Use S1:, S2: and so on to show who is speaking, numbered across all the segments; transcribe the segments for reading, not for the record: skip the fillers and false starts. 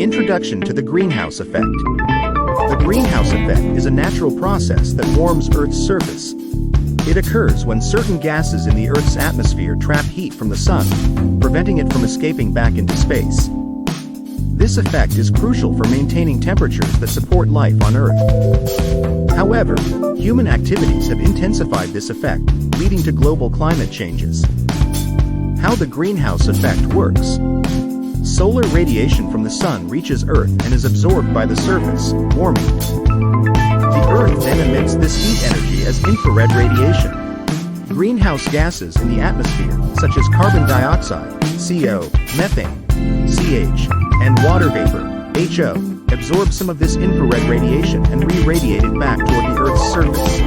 S1: Introduction to the greenhouse effect. The greenhouse effect is a natural process that warms Earth's surface. It occurs when certain gases in the Earth's atmosphere trap heat from the sun, preventing it from escaping back into space. This effect is crucial for maintaining temperatures that support life on Earth. However, human activities have intensified this effect, leading to global climate changes. How the greenhouse effect works. Solar radiation from the sun reaches Earth and is absorbed by the surface, warming it. The Earth then emits this heat energy as infrared radiation. Greenhouse gases in the atmosphere, such as carbon dioxide, CO, methane, CH, and water vapor, HO, absorb some of this infrared radiation and re-radiate it back toward the Earth's surface.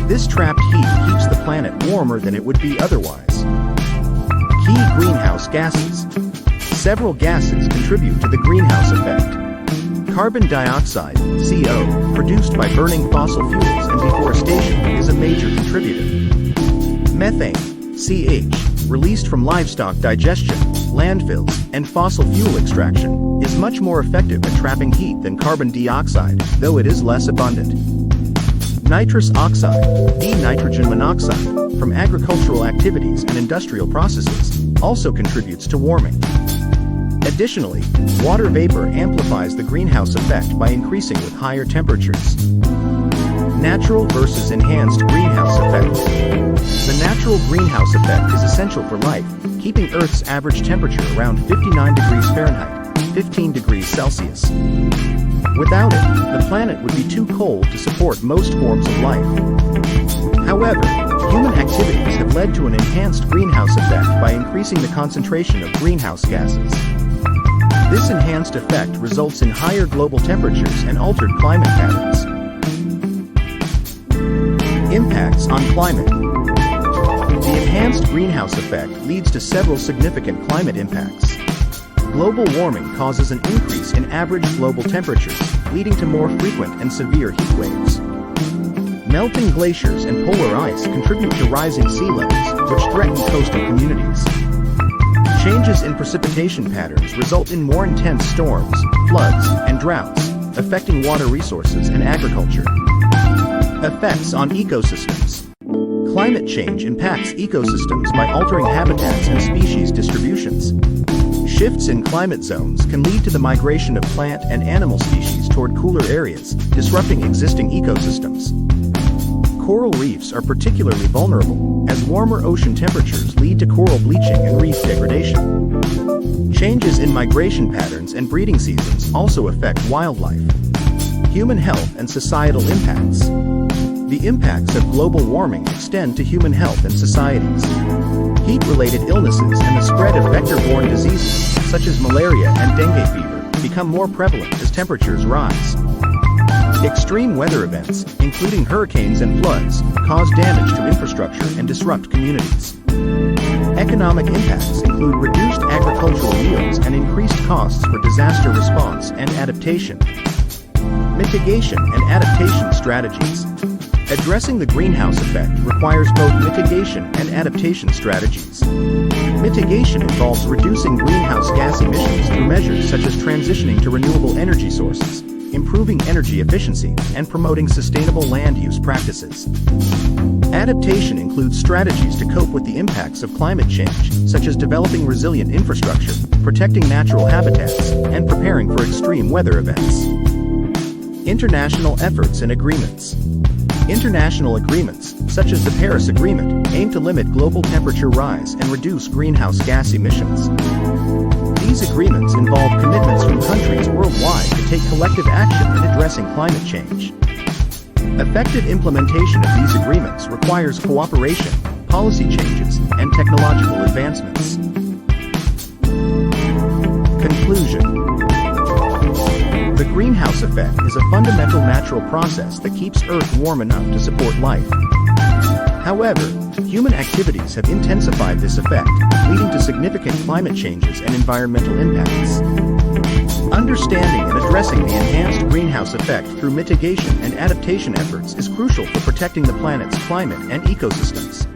S1: This trapped heat keeps the planet warmer than it would be otherwise. Key greenhouse gases. Several gases contribute to the greenhouse effect. Carbon dioxide, CO, produced by burning fossil fuels and deforestation, is a major contributor. Methane, CH, released from livestock digestion, landfills, and fossil fuel extraction, is much more effective at trapping heat than carbon dioxide, though it is less abundant. Nitrous oxide, D-nitrogen monoxide, from agricultural activities and industrial processes, also contributes to warming. Additionally, water vapor amplifies the greenhouse effect by increasing with higher temperatures. Natural versus enhanced greenhouse effect. The natural greenhouse effect is essential for life, keeping Earth's average temperature around 59 degrees Fahrenheit, 15 degrees Celsius. Without it, the planet would be too cold to support most forms of life. However, human activities have led to an enhanced greenhouse effect by increasing the concentration of greenhouse gases. This enhanced effect results in higher global temperatures and altered climate patterns. Impacts on climate. The enhanced greenhouse effect leads to several significant climate impacts. Global warming causes an increase in average global temperatures, leading to more frequent and severe heat waves. Melting glaciers and polar ice contribute to rising sea levels, which threaten coastal communities. Changes in precipitation patterns result in more intense storms, floods, and droughts, affecting water resources and agriculture. Effects on ecosystems. Climate change impacts ecosystems by altering habitats and species distributions. Shifts in climate zones can lead to the migration of plant and animal species toward cooler areas, disrupting existing ecosystems. Coral reefs are particularly vulnerable, as warmer ocean temperatures lead to coral bleaching and reef degradation. Changes in migration patterns and breeding seasons also affect wildlife. Human health and societal impacts. The impacts of global warming extend to human health and societies. Heat-related illnesses and the spread of vector-borne diseases, such as malaria and dengue fever, become more prevalent as temperatures rise. Extreme weather events, including hurricanes and floods, cause damage to infrastructure and disrupt communities. Economic impacts include reduced agricultural yields and increased costs for disaster response and adaptation. Mitigation and adaptation strategies. Addressing the greenhouse effect requires both mitigation and adaptation strategies. Mitigation involves reducing greenhouse gas emissions through measures such as transitioning to renewable energy sources, improving energy efficiency, and promoting sustainable land use practices. Adaptation includes strategies to cope with the impacts of climate change, such as developing resilient infrastructure, protecting natural habitats, and preparing for extreme weather events. International efforts and agreements. International agreements, such as the Paris Agreement, aim to limit global temperature rise and reduce greenhouse gas emissions. These agreements involve commitments from countries worldwide to take collective action in addressing climate change. Effective implementation of these agreements requires cooperation, policy changes, and technological advancements. Conclusion. The greenhouse effect is a fundamental natural process that keeps Earth warm enough to support life. However, human activities have intensified this effect, leading to significant climate changes and environmental impacts. Understanding and addressing the enhanced greenhouse effect through mitigation and adaptation efforts is crucial for protecting the planet's climate and ecosystems.